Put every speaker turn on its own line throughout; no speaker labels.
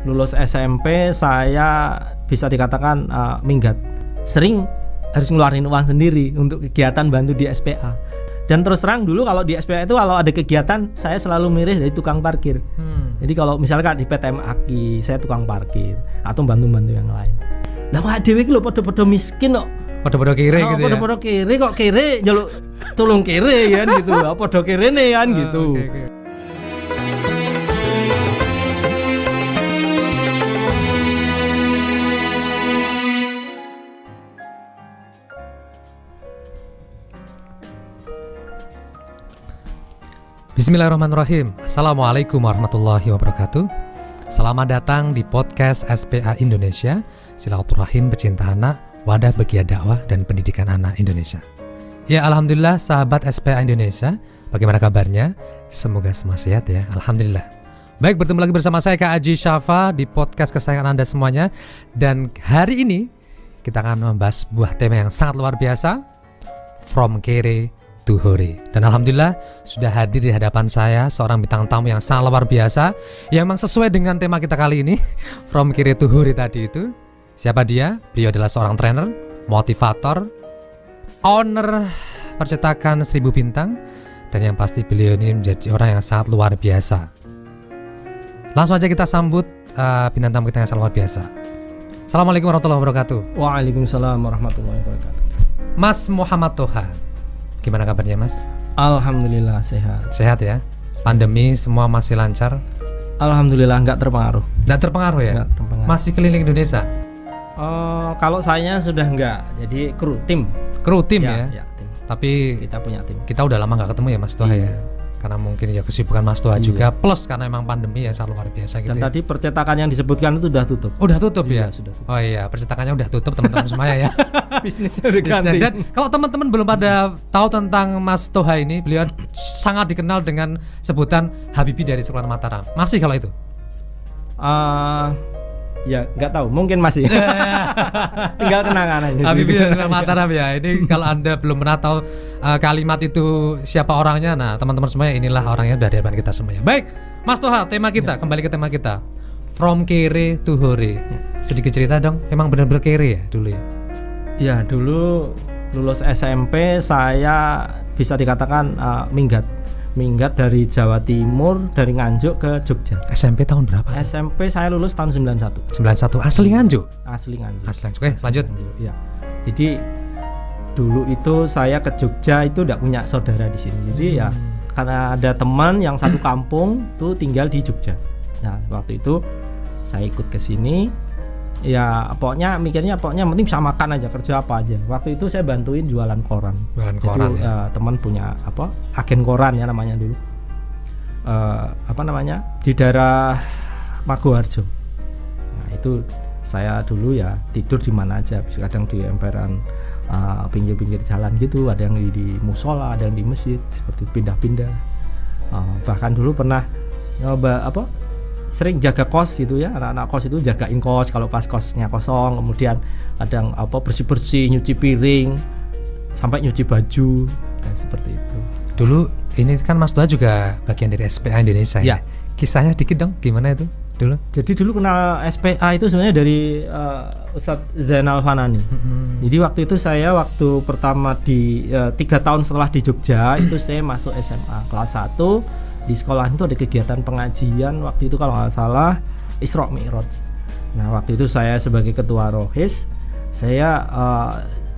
lulus SMP saya bisa dikatakan minggat. Sering harus ngeluarin uang sendiri untuk kegiatan bantu di SPA. Dan terus terang dulu kalau di SPA itu kalau ada kegiatan saya selalu milih dari tukang parkir. Jadi kalau misalkan di PTM Aki saya tukang parkir atau bantu-bantu yang lain. Lah wah dhewe iki lho padha-padha miskin kok.
Padha-padha kere gitu ya.
Padha-padha kere kok kere njaluk tolong kere kan gitu. Padha kerene kan gitu.
Okay. Bismillahirrahmanirrahim. Assalamualaikum warahmatullahi wabarakatuh. Selamat datang di podcast SPA Indonesia, Silaturahim Pecinta Anak, Wadah Bagia Dakwah dan Pendidikan Anak Indonesia. Ya, alhamdulillah sahabat SPA Indonesia, bagaimana kabarnya? Semoga semua sehat ya, alhamdulillah. Baik, bertemu lagi bersama saya Kak Aji Syafa di podcast kesayangan Anda semuanya. Dan hari ini kita akan membahas sebuah tema yang sangat luar biasa, From Kere to Hore. Dan alhamdulillah sudah hadir di hadapan saya seorang bintang tamu yang sangat luar biasa, yang memang sesuai dengan tema kita kali ini, From Kere to Hore tadi itu. Siapa dia? Beliau adalah seorang trainer, motivator, owner percetakan 1000 bintang, dan yang pasti beliau ini menjadi orang yang sangat luar biasa. Langsung aja kita sambut bintang tamu kita yang sangat luar biasa. Assalamualaikum warahmatullahi wabarakatuh.
Waalaikumsalam warahmatullahi wabarakatuh.
Mas Muhammad Toha, gimana kabarnya Mas?
Alhamdulillah sehat.
Sehat ya? Pandemi semua masih lancar?
Alhamdulillah nggak terpengaruh.
Nggak terpengaruh ya?
Nggak terpengaruh.
Masih keliling Indonesia?
Kalau saya sudah nggak, jadi kru tim
ya?
Ya, tim.
Tapi
Kita punya tim.
kita udah lama nggak ketemu ya Mas Toha ya? Karena mungkin ya kesibukan Mas Toha juga, plus karena memang pandemi ya sangat luar biasa gitu.
Dan
ya.
tadi percetakan yang disebutkan itu udah tutup.
Udah tutup
Iya,
ya?
sudah tutup.
Oh iya, percetakannya udah tutup teman-teman semuanya ya.
Bisnisnya udah ganti.
Dan kalau teman-teman belum pada tahu tentang Mas Toha ini, beliau sangat dikenal dengan sebutan Habibie dari Sekolah Mataram. Masih kalau itu?
Ya nggak tahu, mungkin masih. Tinggal kenangan aja.
Habibie dari Sekolah Mataram ya. Ini kalau Anda belum pernah tahu kalimat itu siapa orangnya, nah teman-teman semuanya inilah orangnya dari hadapan kita semuanya. Baik, Mas Toha, tema kita kembali ke tema kita. From Kere to Hore. Sedikit cerita dong, emang benar-benar kere ya dulu ya?
Ya dulu lulus SMP saya bisa dikatakan minggat dari Jawa Timur, dari Nganjuk ke Jogja.
SMP tahun berapa?
SMP saya lulus tahun 91.
91, asli Nganjuk?
Asli Nganjuk.
Asli Nganjuk. Oke, lanjut.
Ya. Jadi dulu itu saya ke Jogja itu tidak punya saudara di sini. Jadi ya karena ada teman yang satu kampung tuh tinggal di Jogja. Nah, waktu itu saya ikut ke sini. Ya pokoknya mikirnya penting bisa makan aja, kerja apa aja. Waktu itu saya bantuin jualan koran.
Jualan koran.
Jadi, teman punya agen koran ya namanya dulu. Di daerah Maguwarjo. Nah, itu saya dulu ya tidur di mana aja, kadang di emperan pinggir-pinggir jalan gitu, ada yang di musola, ada yang di masjid, seperti pindah-pindah. Bahkan dulu pernah nyoba sering jaga kos gitu ya, anak-anak kos itu jagain kos kalau pas kosnya kosong, kemudian kadang bersih-bersih, nyuci piring, sampai nyuci baju, seperti itu.
Dulu ini kan Mas Toha juga bagian dari SPA Indonesia ya. Kisahnya dikit dong, gimana itu dulu? Jadi
dulu kenal SPA itu sebenarnya dari Ustadz Zainal Fanani. Jadi waktu itu saya pertama di 3 tahun setelah di Jogja itu saya masuk SMA kelas 1. Di sekolah itu ada kegiatan pengajian, waktu itu kalau nggak salah Isra Mi'raj. Nah waktu itu saya sebagai ketua Rohis, saya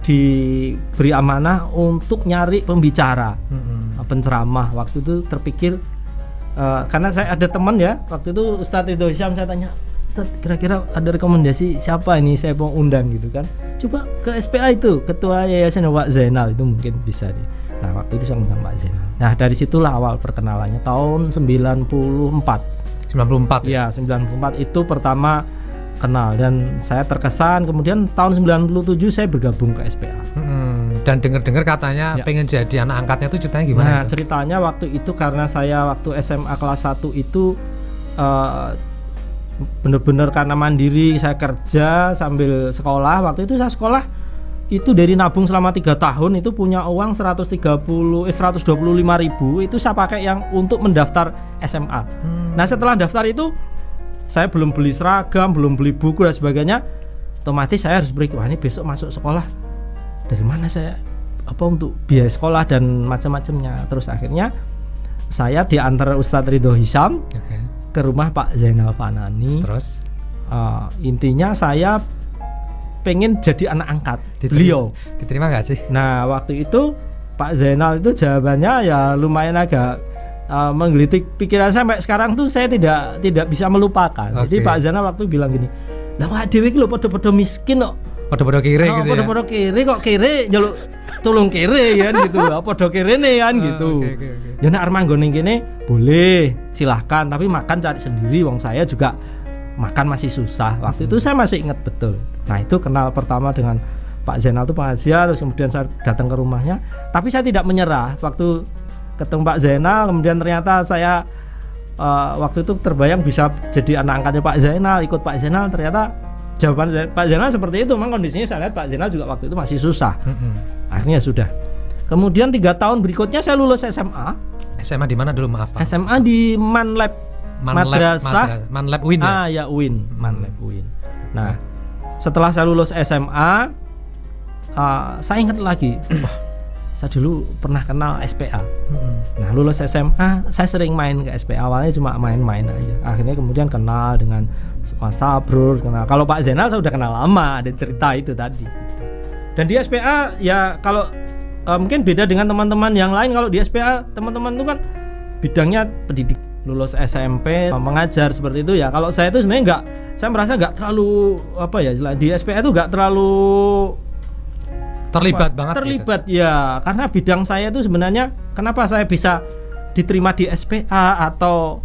diberi amanah untuk nyari pembicara, penceramah. Waktu itu terpikir karena saya ada teman ya, waktu itu Ustadz Ridho Syam, saya tanya, Ustadz kira-kira ada rekomendasi siapa ini saya mau undang gitu kan. Coba ke SPA itu, ketua Yayasan Pak Zainal itu mungkin bisa nih. Nah waktu itu saya undang Pak Zainal. Nah dari situlah awal perkenalannya tahun 94
ya?
Ya 94 itu pertama kenal dan saya terkesan. Kemudian tahun 97 saya bergabung ke SPA.
Dan dengar-dengar katanya pengen jadi anak angkatnya tuh ceritanya gimana?
Nah ceritanya waktu itu karena saya waktu SMA kelas 1 itu benar-benar karena mandiri, saya kerja sambil sekolah. Waktu itu saya sekolah itu dari nabung selama 3 tahun itu punya uang 125.000 itu saya pakai yang untuk mendaftar SMA. Nah setelah daftar itu saya belum beli seragam, belum beli buku dan sebagainya, otomatis saya harus berpikir, wah ini besok masuk sekolah dari mana saya untuk biaya sekolah dan macam-macamnya. Terus akhirnya saya diantar Ustadz Ridho Hisham ke rumah Pak Zainal Fanani.
Terus
intinya saya pengen jadi anak angkat beliau.
Diterima nggak sih?
Nah waktu itu Pak Zainal itu jawabannya ya lumayan agak menggelitik pikiran saya sampai sekarang tuh saya tidak bisa melupakan. Jadi Pak Zainal waktu bilang gini, lah wah dewe iki lho padha-padha miskin kok.
Padha-padha kere gitu ya.
Padha-padha kere kok kere njaluk tulung kere kan gitu. Padha kerene kan gitu. Ya nek arep manggon ning kene boleh, silahkan, tapi makan cari sendiri wong saya juga makan masih susah. Waktu itu saya masih ingat betul. Nah, itu kenal pertama dengan Pak Zainal itu pengajian, terus kemudian saya datang ke rumahnya, tapi saya tidak menyerah. Waktu ketemu Pak Zainal, kemudian ternyata saya waktu itu terbayang bisa jadi anak angkatnya Pak Zainal, ikut Pak Zainal. Ternyata jawaban Pak Zainal seperti itu. Memang kondisinya saya lihat Pak Zainal juga waktu itu masih susah. Akhirnya sudah. Kemudian 3 tahun berikutnya saya lulus SMA.
SMA di mana dulu, maaf Pak?
SMA di Manlab Madrasah
Manlab UIN ya?
Ya UIN, Manlab UIN. Nah, setelah saya lulus SMA, saya ingat lagi, wah, saya dulu pernah kenal SPA. Nah, lulus SMA, saya sering main ke SPA. Awalnya cuma main-main aja. Akhirnya kemudian kenal dengan Mas Sabrur, kenal. Kalau Pak Zainal saya udah kenal lama, ada cerita itu tadi. Dan di SPA ya kalau mungkin beda dengan teman-teman yang lain. Kalau di SPA teman-teman itu kan bidangnya pendidik, lulus SMP mengajar seperti itu ya. Kalau saya itu sebenarnya enggak, saya merasa enggak terlalu di SPA itu enggak terlalu terlibat gitu. Ya, karena bidang saya itu sebenarnya kenapa saya bisa diterima di SPA atau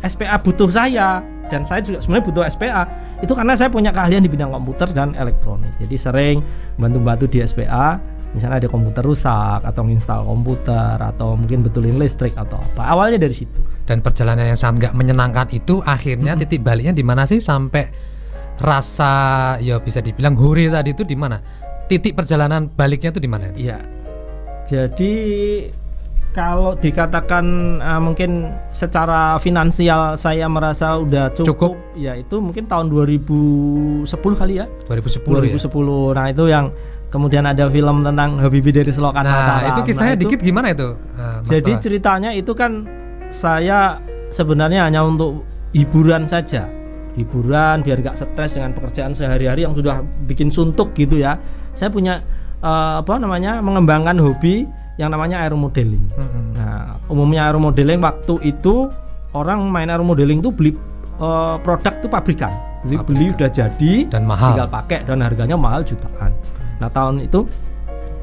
SPA butuh saya, dan saya juga sebenarnya butuh SPA itu karena saya punya keahlian di bidang komputer dan elektronik. Jadi sering bantu-bantu di SPA, misalnya ada komputer rusak atau menginstal komputer atau mungkin betulin listrik atau apa. Awalnya dari situ.
Dan perjalanan yang sangat nggak menyenangkan itu akhirnya titik baliknya di mana sih sampai rasa ya bisa dibilang hore tadi itu di mana? Titik perjalanan baliknya itu di mana?
Iya. Jadi kalau dikatakan mungkin secara finansial saya merasa udah cukup, ya itu mungkin tahun 2010 kali ya. 2010 ya. Nah, itu yang kemudian ada film tentang Habibie dari Selokan Mataram.
Nah, itu kisahnya dikit gimana itu?
Jadi ceritanya itu kan saya sebenarnya hanya untuk hiburan saja. Hiburan biar gak stres dengan pekerjaan sehari-hari yang sudah bikin suntuk gitu ya. Saya punya mengembangkan hobi yang namanya aeromodeling. Nah, umumnya aeromodeling waktu itu orang main aeromodeling tuh beli produk tuh pabrikan. Beli udah jadi dan mahal. Tinggal pakai dan harganya mahal jutaan. Nah, tahun itu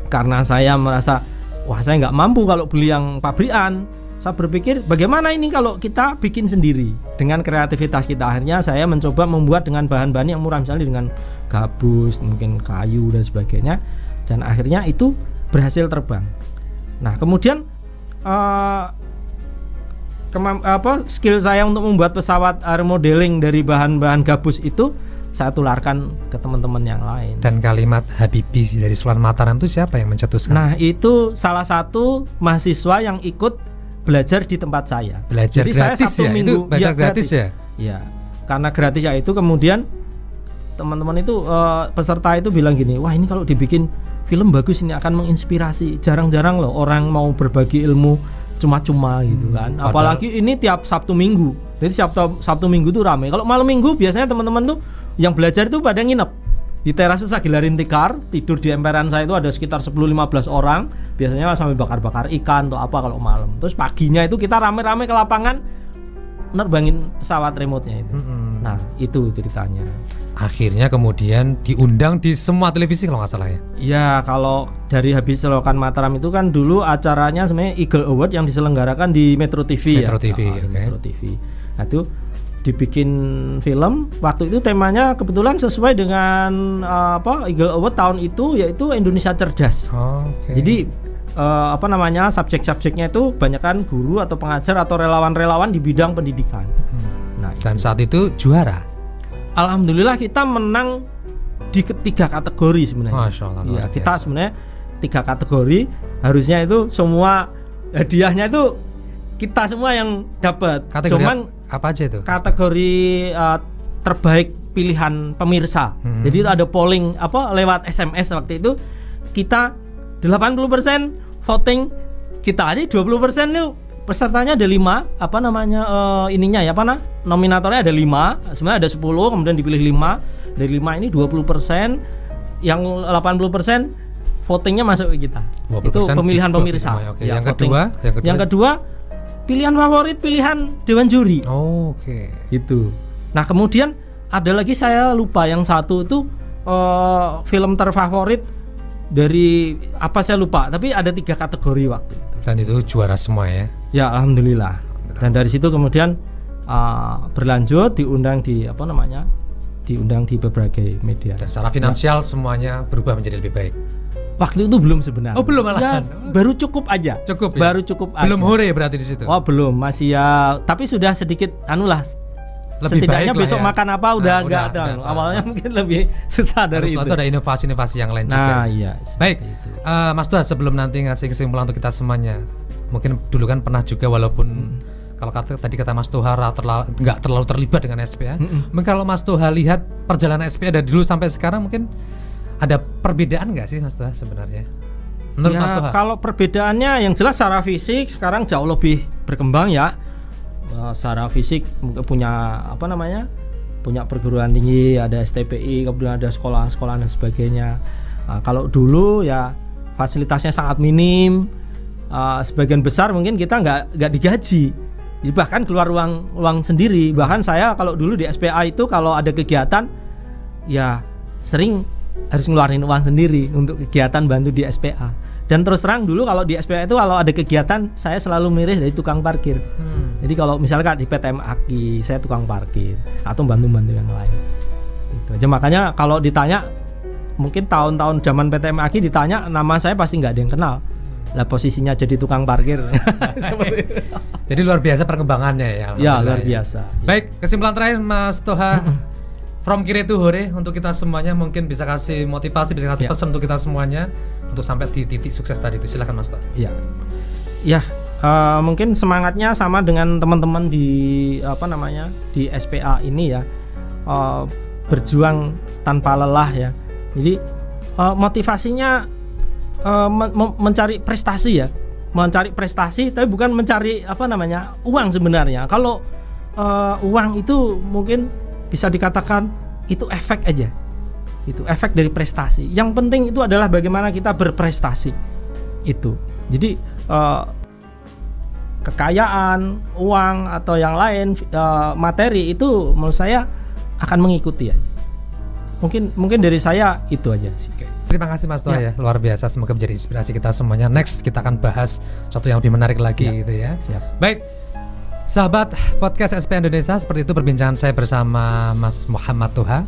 karena saya merasa wah saya nggak mampu kalau beli yang pabrikan. Saya berpikir bagaimana ini kalau kita bikin sendiri dengan kreativitas kita. Akhirnya saya mencoba membuat dengan bahan-bahan yang murah, misalnya dengan gabus, mungkin kayu dan sebagainya. Dan akhirnya itu berhasil terbang. Nah, kemudian skill saya untuk membuat pesawat aeromodeling dari bahan-bahan gabus itu saya tularkan ke teman-teman yang lain.
Dan kalimat Habibie dari Selokan Mataram itu siapa yang mencetuskan?
Nah, itu salah satu mahasiswa yang ikut belajar di tempat saya.
Belajar jadi gratis saya Sabtu Minggu, itu belajar gratis ya?
Iya, karena gratis ya itu kemudian teman-teman itu peserta itu bilang gini, wah ini kalau dibikin film bagus ini akan menginspirasi. Jarang-jarang loh orang mau berbagi ilmu cuma-cuma gitu kan. Apalagi ini tiap Sabtu Minggu. Jadi Sabtu Minggu tuh ramai. Kalau malam Minggu biasanya teman-teman tuh yang belajar itu pada nginep di teras Sagilarin Tikar. Tidur di emperan saya itu ada sekitar 10-15 orang. Biasanya sampai bakar-bakar ikan atau apa kalau malam. Terus paginya itu kita rame-rame ke lapangan nerbangin pesawat remote-nya itu. Nah, itu ceritanya.
Akhirnya kemudian diundang di semua televisi kalau nggak salah ya?
Iya, kalau dari Habibie Selokan Mataram itu kan dulu acaranya sebenarnya Eagle Award yang diselenggarakan di Metro TV.
Metro TV,
Metro TV. Nah, itu dibikin film. Waktu itu temanya kebetulan sesuai dengan Eagle Award tahun itu, yaitu Indonesia Cerdas. Jadi subjek-subjeknya itu banyakkan guru atau pengajar atau relawan-relawan di bidang pendidikan. Nah,
dan saat itu juara.
Alhamdulillah kita menang di 3 kategori sebenarnya.
Masya Allah.
Iya, kita sebenarnya 3 kategori, harusnya itu semua hadiahnya itu kita semua yang dapat.
Kategori apa aja itu?
Kategori terbaik pilihan pemirsa. Jadi itu ada polling lewat SMS waktu itu, kita 80% voting kita, ada 20% itu pesertanya ada 5 nominatornya ada 5, sebenarnya ada 10, kemudian dipilih 5. Dari 5 ini 20%, yang 80% votingnya masuk ke kita. Itu pemilihan pemirsa.
Okay.
Ya,
yang kedua
pilihan favorit, pilihan dewan juri.
Oke.
Gitu. Nah, kemudian ada lagi saya lupa, yang satu itu film terfavorit dari apa saya lupa, tapi ada 3 kategori waktu itu.
Dan itu juara semua ya?
Ya, alhamdulillah. Dan dari situ kemudian berlanjut diundang di berbagai media.
Dan secara finansial semuanya berubah menjadi lebih baik.
Waktu itu belum sebenarnya.
Oh, belum malah.
Ya, baru cukup aja.
Cukup ya?
Baru cukup aja.
Belum hore berarti di situ.
Oh, belum, masih ya, tapi sudah sedikit
lebih
setidaknya
baik
besok
ya.
makan apa udah enggak ada. Awalnya mungkin lebih susah dari itu.
Ada inovasi-inovasi yang lain juga.
Nah, iya.
Baik. Mas Tuhan, sebelum nanti ngasih kesimpulan untuk kita semuanya, mungkin dulu kan pernah juga, walaupun kalau tadi kata Mas Tuha nggak terlalu terlibat dengan SPA. Mungkin kalau Mas Tuha lihat perjalanan SPA dari dulu sampai sekarang, mungkin ada perbedaan nggak sih Mas Tuha sebenarnya? Menurut Mas Tuha?
Kalau perbedaannya yang jelas secara fisik sekarang jauh lebih berkembang ya. Secara fisik punya punya perguruan tinggi, ada STPI, kemudian ada sekolah-sekolah dan sebagainya. Kalau dulu ya fasilitasnya sangat minim, sebagian besar mungkin kita nggak digaji, jadi bahkan keluar uang sendiri. Bahkan saya kalau dulu di SPA itu kalau ada kegiatan ya sering harus ngeluarin uang sendiri untuk kegiatan bantu di SPA. Dan terus terang dulu kalau di SPA itu kalau ada kegiatan saya selalu milih dari tukang parkir. Jadi kalau misalkan di PTM Aki saya tukang parkir atau bantu-bantu yang lain. Itu aja. Makanya kalau ditanya, mungkin tahun-tahun zaman PTM Aki ditanya nama saya pasti nggak ada yang kenal. Lah posisinya jadi tukang parkir.
Jadi luar biasa perkembangannya ya.
Ya, luar biasa.
Baik, kesimpulan terakhir Mas Toha. From Kire to Hore untuk kita semuanya, mungkin bisa kasih motivasi, bisa kasih pesan untuk kita semuanya untuk sampai di titik sukses tadi itu. Silakan Mas Toha.
Iya. Ya, mungkin semangatnya sama dengan teman-teman di di SPA ini ya. Berjuang tanpa lelah ya. Jadi motivasinya mencari prestasi ya. Mencari prestasi tapi bukan mencari uang sebenarnya. Kalau uang itu mungkin bisa dikatakan itu efek aja, itu efek dari prestasi. Yang penting itu adalah bagaimana kita berprestasi itu. Jadi kekayaan, uang atau yang lain, materi itu menurut saya akan mengikuti ya. Mungkin dari saya itu aja sih.
Terima kasih Mas Toha ya, luar biasa. Semoga menjadi inspirasi kita semuanya. Next kita akan bahas sesuatu yang lebih menarik lagi gitu ya.
Siap.
Baik. Sahabat podcast SPA Indonesia, seperti itu perbincangan saya bersama Mas Muhammad Toha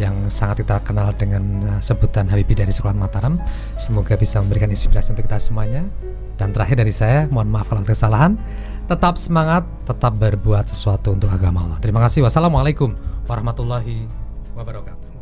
yang sangat kita kenal dengan sebutan Habibi dari Sekolah Mataram. Semoga bisa memberikan inspirasi untuk kita semuanya. Dan terakhir dari saya, mohon maaf kalau ada kesalahan. Tetap semangat, tetap berbuat sesuatu untuk agama Allah. Terima kasih. Wassalamualaikum warahmatullahi wabarakatuh.